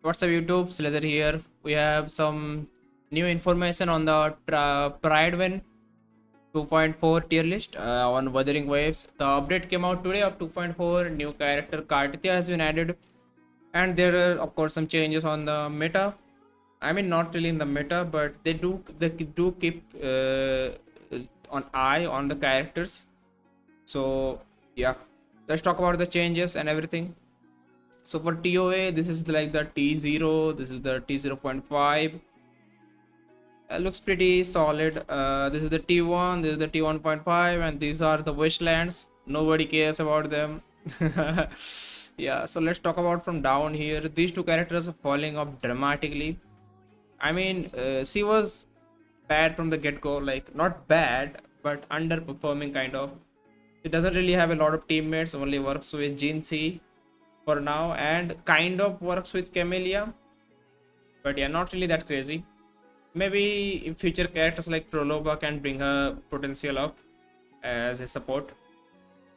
What's up YouTube, Slazer here. We have some new information on the Prydwen 2.4 tier list on Wuthering Waves. The update came out today of 2.4. New character Cartethyia has been added, and there are of course some changes on the meta. I mean, not really in the meta, but they do keep on eye on the characters. So yeah, let's talk about the changes and everything. So for TOA, this is like the T0, this is the T0.5. Looks pretty solid. This is the T1, this is the T1.5, and these are the wishlands. Nobody cares about them. Yeah, so let's talk about from down here. These two characters are falling off dramatically. I mean, she was bad from the get-go, like not bad, but underperforming kind of. She doesn't really have a lot of teammates, only works with Jinxie for now, and kind of works with Camellia, but yeah, not really that crazy. Maybe in future characters like Proloba can bring her potential up as a support,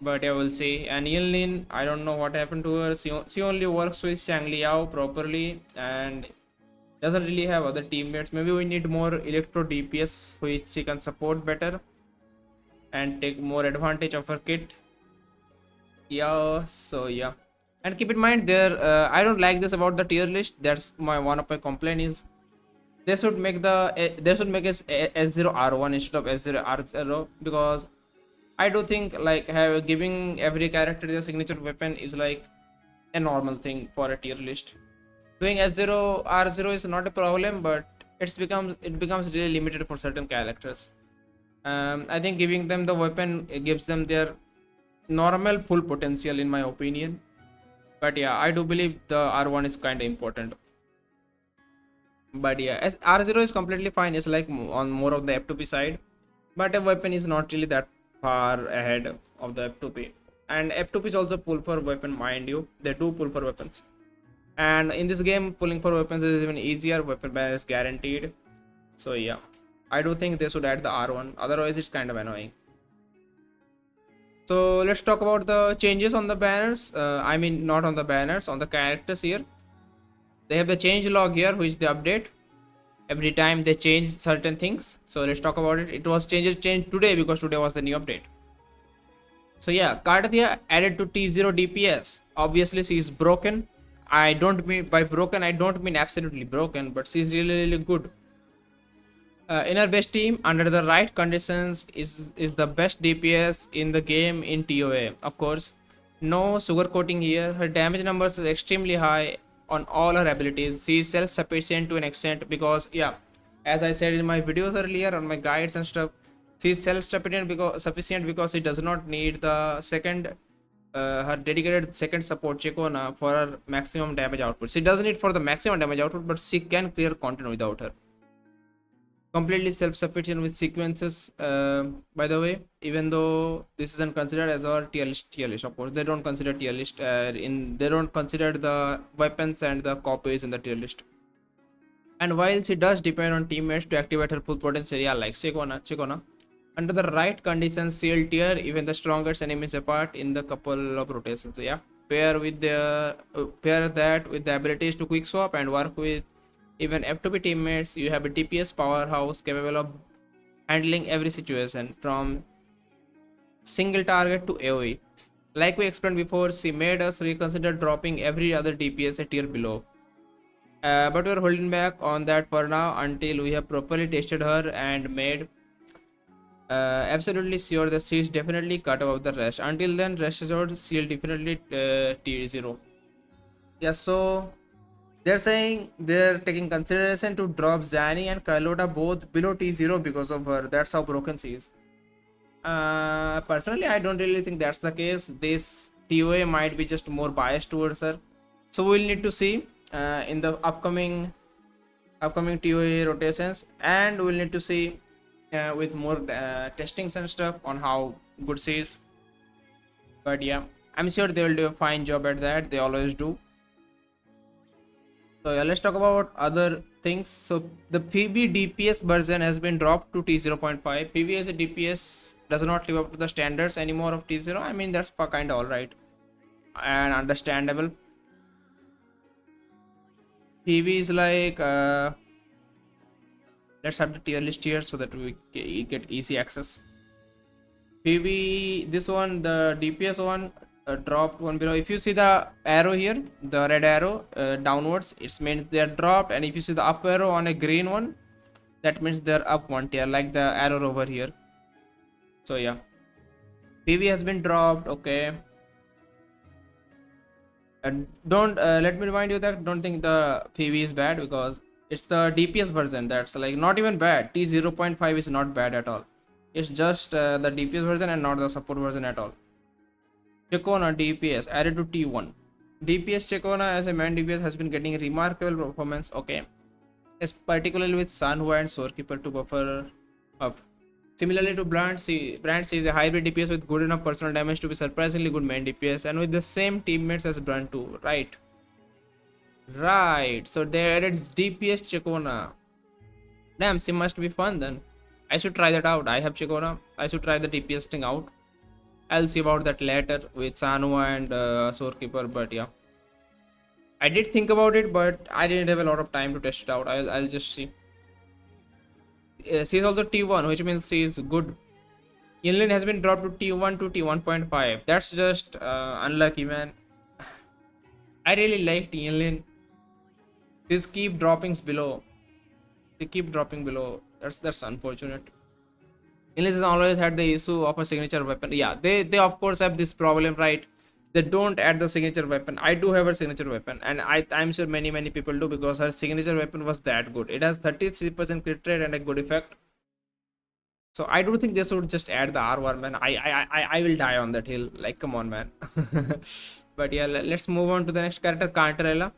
but yeah, we'll see. And Yilin, I don't know what happened to her. She only works with Changli properly and doesn't really have other teammates. Maybe we need more electro DPS which she can support better and take more advantage of her kit. Yeah, so yeah, and keep in mind there, I don't like this about the tier list. That's my one of my complaint is they should make it S0R1 instead of S0R0, because I do think like giving every character their signature weapon is like a normal thing for a tier list. Doing S0R0 is not a problem, but it becomes really limited for certain characters. I think giving them the weapon, it gives them their normal full potential in my opinion. But yeah, I do believe the R1 is kind of important. But yeah, as R0 is completely fine. It's like on more of the F2P side, but a weapon is not really that far ahead of the F2P. And F2P is also pull for weapon, mind you. They do pull for weapons, and in this game pulling for weapons is even easier. Weapon ban is guaranteed. So yeah, I do think they should add the R1, otherwise it's kind of annoying. So let's talk about the changes on the banners. I mean, not on the banners, on the characters here. They have the change log here, which they update every time they change certain things. So let's talk about it. It was changed today because today was the new update. So yeah, Cartethyia added to T0 DPS. Obviously, she is broken. I don't mean by broken, I don't mean absolutely broken, but she's really good. In our best team, under the right conditions, is the best DPS in the game in TOA. Of course, no sugarcoating here. Her damage numbers is extremely high on all her abilities. She is self-sufficient to an extent because, yeah, as I said in my videos earlier on my guides and stuff, she is self-sufficient because she does not need the second her dedicated second support ciaccona for her maximum damage output. She doesn't need for the maximum damage output, but she can clear content without her. Completely self-sufficient with sequences, by the way, even though this isn't considered as our tier list. Of course, they don't consider tier list they don't consider the weapons and the copies in the tier list. And while she does depend on teammates to activate her full potential, yeah, like ciaccona, under the right conditions she'll tear even the strongest enemies apart in the couple of rotations. So yeah, pair that with the abilities to quick swap and work with even F2P teammates, you have a DPS powerhouse capable of handling every situation from single target to AoE. Like we explained before, she made us reconsider dropping every other DPS a tier below. But we're holding back on that for now until we have properly tested her and made absolutely sure that she's definitely cut above the rest. Until then, rest assured, she'll definitely T0. Yeah, so they're saying they're taking consideration to drop Zani and Carlotta both below T0 because of her. That's how broken she is. Personally, I don't really think that's the case. This TOA might be just more biased towards her. So we'll need to see in the upcoming TOA rotations, and we'll need to see with more testings and stuff on how good she is. But yeah, I'm sure they will do a fine job at that. They always do. So yeah, let's talk about other things. So the PB DPS version has been dropped to T0.5. PB as a DPS does not live up to the standards anymore of T0. I mean, that's kind of alright and understandable. PV is like let's have the tier list here so that we get easy access. PV, this one, the DPS one, dropped one below. If you see the arrow here, the red arrow downwards, it means they are dropped. And if you see the up arrow on a green one, that means they're up one tier, like the arrow over here. So yeah, PV has been dropped. Okay. And don't let me remind you that don't think the PV is bad, because it's the DPS version that's like not even bad. T0.5 is not bad at all. It's just the DPS version and not the support version at all. Ciaccona DPS added to T1. DPS Ciaccona as a man DPS has been getting remarkable performance. Okay, it's particularly with Sanhua and Sorekeeper to buffer up. Similarly to Brand C is a hybrid DPS with good enough personal damage to be surprisingly good main DPS, and with the same teammates as Brand 2, right? Right, so they added DPS Ciaccona. Damn, sim must be fun then. I should try that out. I have Ciaccona. I should try the DPS thing out. I'll see about that later with Sanhua and Sorekeeper, but yeah. I did think about it, but I didn't have a lot of time to test it out. I'll just see. C is also T1, which means C is good. Yinlin has been dropped to T1 to T1.5. That's just unlucky, man. I really liked Yinlin. These keep droppings below. They keep dropping below. That's unfortunate. Yinlin has always had the issue of a signature weapon. Yeah, they of course have this problem, right? They don't add the signature weapon. I do have a signature weapon, and I'm sure many people do, because her signature weapon was that good. It has 33% crit rate and a good effect. So I do think they should just add the R1, man. I will die on that hill. Like, come on, man. But yeah, let's move on to the next character, Cartethyia.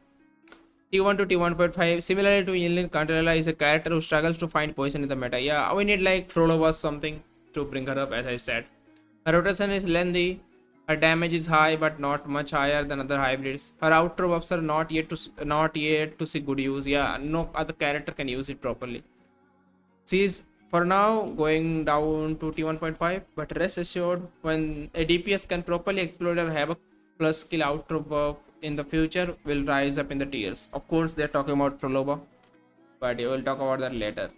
T1 to T1.5. Similarly to Yinlin, Cartethyia is a character who struggles to find position in the meta. Yeah, we need like Frollo was something to bring her up, as I said. Her rotation is lengthy. Her damage is high, but not much higher than other hybrids. Her outro buffs are not yet to see good use. Yeah, no other character can use it properly. She's for now going down to T1.5, but rest assured, when a DPS can properly exploit her havoc plus skill outro buff in the future, will rise up in the tiers. Of course, they're talking about Frollo, but we'll talk about that later.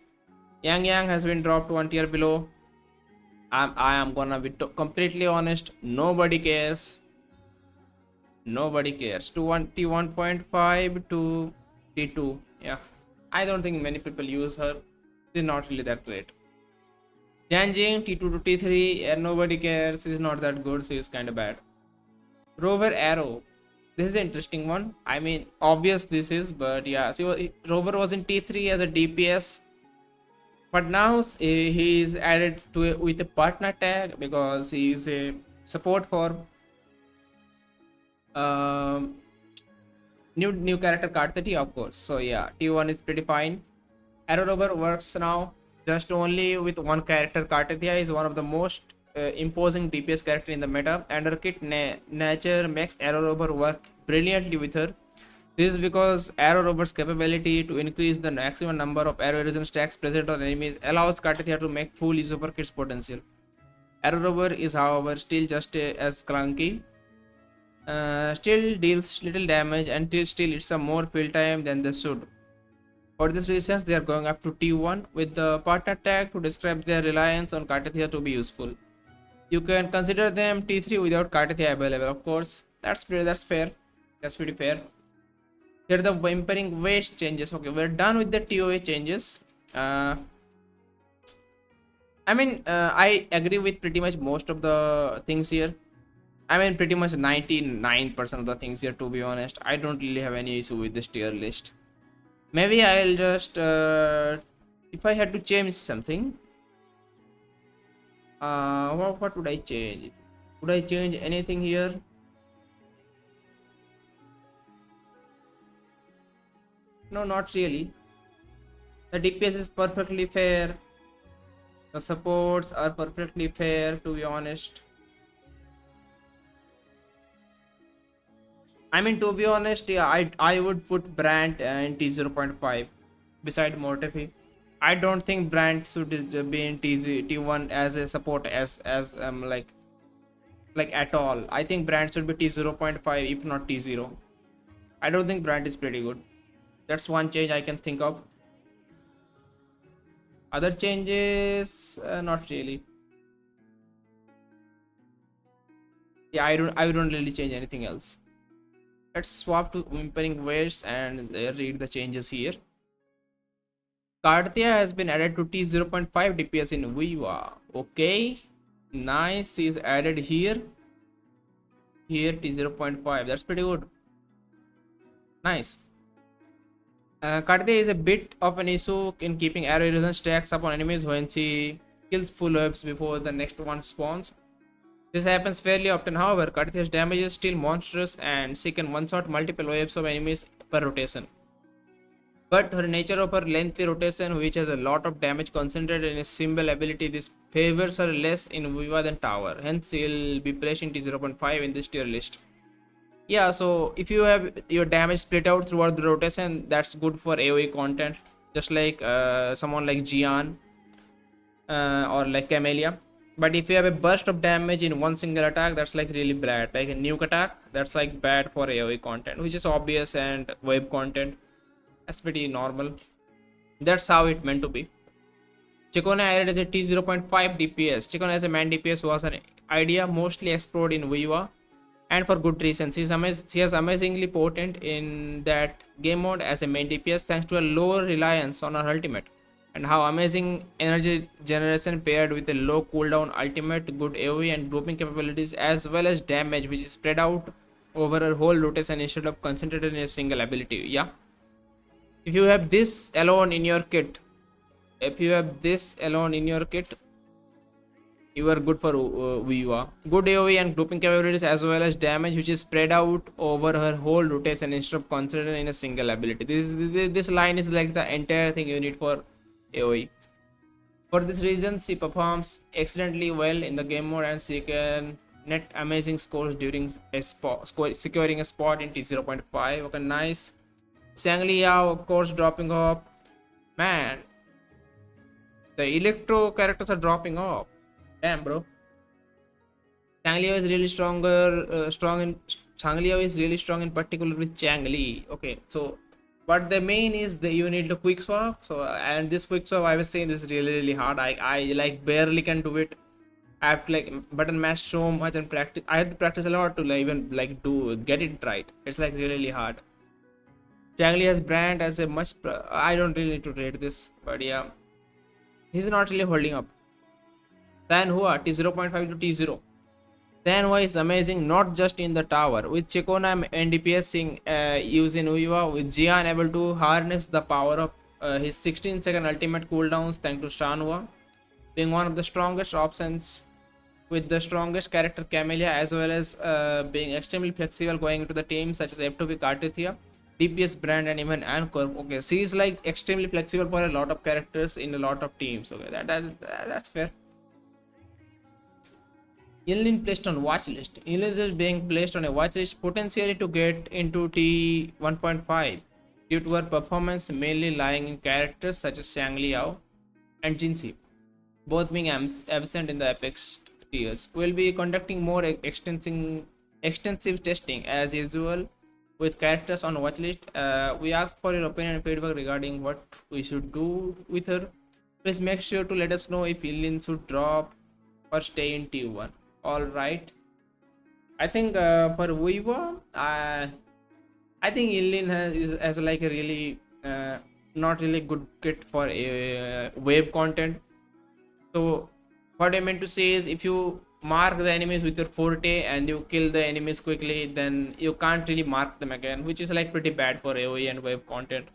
Yang has been dropped one tier below. I am gonna be completely honest. Nobody cares. Nobody cares. To T1.5 to T2. Yeah, I don't think many people use her. She's not really that great. Janjing T2 to T3. And nobody cares. She's not that good. She is kind of bad. Rover Arrow. This is an interesting one. I mean, obvious this is, but yeah. Rover was in T3 as a DPS. But now he is added to with a partner tag, because he is a support for new character Cartethyia, of course. So yeah, T1 is pretty fine. Arrow Rover works now just only with one character. Cartethyia is one of the most imposing DPS character in the meta, and her kit nature makes Arrow Rover work brilliantly with her. This is because Arrow Rover's capability to increase the maximum number of arrow erosion stacks present on enemies allows Cartethyia to make full use of her kit's potential. Arrow Rover is, however, still just as clunky. Still deals little damage, and still it's a more fill time than they should. For this reason, they are going up to T1 with the partner tag to describe their reliance on Cartethyia to be useful. You can consider them T3 without Cartethyia available. Of course, that's fair. That's pretty fair. Here are the Wuthering Waves changes. Okay, we're done with the TOA changes. I agree with pretty much most of the things here. I mean, pretty much 99% of the things here, to be honest. I don't really have any issue with this tier list. Maybe I'll just, if I had to change something, what would I change? Would I change anything here? No, not really. The DPS is perfectly fair. The supports are perfectly fair, to be honest. I mean, to be honest, yeah, I would put Brand in T0.5 beside Mortefi. I don't think Brand should be in T1 as a support as like at all. I think Brand should be T0.5 if not T0. I don't think Brand is pretty good. That's one change I can think of. Other changes, not really. Yeah, I don't really change anything else. Let's swap to whimpering waves and read the changes here. Cartethyia has been added to T0.5 DPS in WUWA. Okay, nice, is added here. Here T0.5, that's pretty good. Nice. Cartethyia is a bit of an issue in keeping arrow erosion stacks upon enemies when she kills full waves before the next one spawns. This happens fairly often, however, Cartethia's damage is still monstrous and she can one-shot multiple waves of enemies per rotation. But her nature of her lengthy rotation, which has a lot of damage concentrated in a single ability, this favors her less in Viva than Tower. Hence, she'll be placed in T0.5 in this tier list. Yeah, so if you have your damage split out throughout the rotation, that's good for AoE content. Just like someone like Jian or like Camellia. But if you have a burst of damage in one single attack, that's like really bad. Like a nuke attack, that's like bad for AoE content, which is obvious, and wave content, that's pretty normal. That's how it meant to be. Ciaccona added as a T0.5 DPS. Ciaccona as a man DPS was an idea mostly explored in WUWA, and for good reason. She is amazingly potent in that game mode as a main DPS thanks to a lower reliance on her ultimate, and how amazing energy generation paired with a low cooldown ultimate, good AoE and grouping capabilities, as well as damage which is spread out over her whole rotation instead of concentrated in a single ability. Yeah, if you have this alone in your kit, you are good for WUWA. Good AoE and grouping capabilities, as well as damage which is spread out over her whole rotation instead of concentrated in a single ability. This line is like the entire thing you need for AoE. For this reason, she performs excellently well in the game mode, and she can net amazing scores during securing a spot in T0.5. Okay, nice. Changli, of course, dropping off. Man, the electro characters are dropping off. Damn, bro. Changlio is really Changlio is really strong in particular with Changli. Okay, so but the main is that you need to quick swap. So and this quick swap, I was saying, this is really hard. I like barely can do it. I have to like button mash so much and practice. I have to practice a lot to like even like get it right. It's like really hard. Changli has brand as a much. I don't really need to rate this, but yeah, he's not really holding up. Then Hua T0.5 to T0. Then Hua is amazing not just in the tower. With Ciaccona and DPSing using WUWA, with Jian able to harness the power of his 16-second ultimate cooldowns thanks to Shanhua, being one of the strongest options with the strongest character Camellia, as well as being extremely flexible going into the teams such as F2B Cartethyia, DPS brand, and even Anchor. Okay, she is like extremely flexible for a lot of characters in a lot of teams. Okay, that's fair. Yinlin placed on watch list. Yinlin is being placed on a watch list potentially to get into T1.5 due to her performance mainly lying in characters such as Shang Liao and Jinxi, both being absent in the Apex tiers. We'll be conducting more extensive testing as usual with characters on watch list. We ask for your opinion and feedback regarding what we should do with her. Please make sure to let us know if Yinlin should drop or stay in T1. All right, I think for WUWA, I think Yinlin has like a really not really good kit for wave content. So what I meant to say is, if you mark the enemies with your forte and you kill the enemies quickly, then you can't really mark them again, which is like pretty bad for AoE and wave content.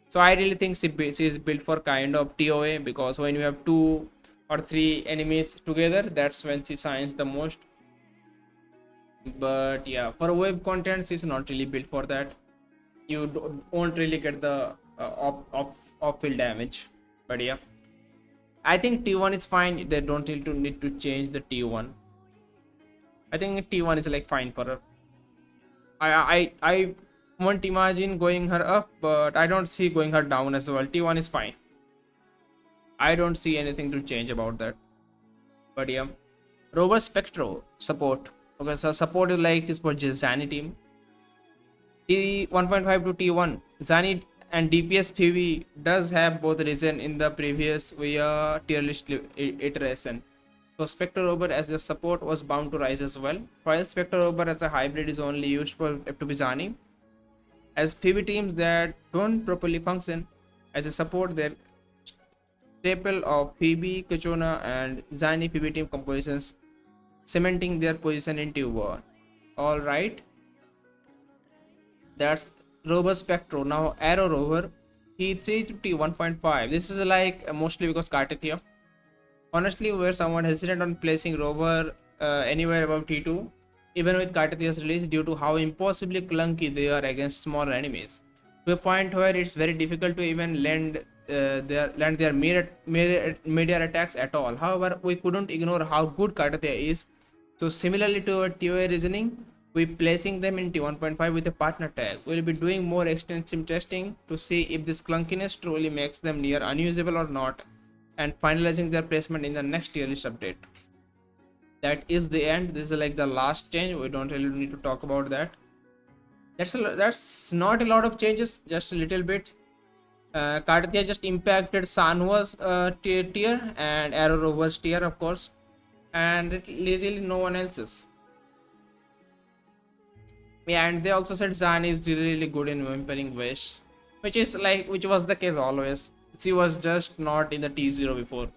So I really think she is built for kind of TOA, because when you have 2 or 3 enemies together, that's when she shines the most. But yeah, for wave content, she's not really built for that. You won't really get the off field damage. But yeah, I think T1 is fine. They don't need to change the T1. I think T1 is like fine for her. I won't imagine going her up, but I don't see going her down as well. T1 is fine. I don't see anything to change about that. But yeah, Rover Spectro support. Okay, so support is like is for just Zani team. T1.5 to T1. Zani and DPS PV does have both risen in the previous via tier list iteration. So Spectre Rover as the support was bound to rise as well, while Spectre Rover as a hybrid is only used for FTB Zani. As PV teams that don't properly function as a support, their staple of PB, ciaccona, and Zani PB team compositions, cementing their position in Tier 1. Alright, that's Rover Spectro. Now Arrow Rover, T350 1.5. This is like mostly because Cartethyia. Honestly, we were somewhat hesitant on placing Rover anywhere above T2, even with Cartethia's release, due to how impossibly clunky they are against smaller enemies. To a point where it's very difficult to even land their media attacks at all. However, we couldn't ignore how good Cartethyia is. So similarly to our TOA reasoning, we placing them in T1.5 with a partner tag. We'll be doing more extensive testing to see if this clunkiness truly makes them near unusable or not, and finalizing their placement in the next tier list update. That is the end. This is like the last change. We don't really need to talk about that. That's not a lot of changes, just a little bit. Cartethyia just impacted Sanhua's tier and Arrow Rover's tier, of course, and literally no one else's. Yeah, and they also said Zani is really good in whimpering waves, which was the case always. She was just not in the T0 before.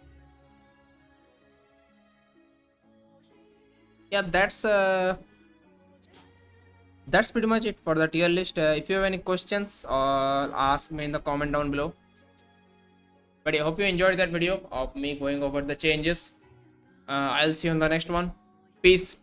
Yeah, that's pretty much it for the tier list. If you have any questions, ask me in the comment down below. But I hope you enjoyed that video of me going over the changes. I'll see you on the next one. Peace.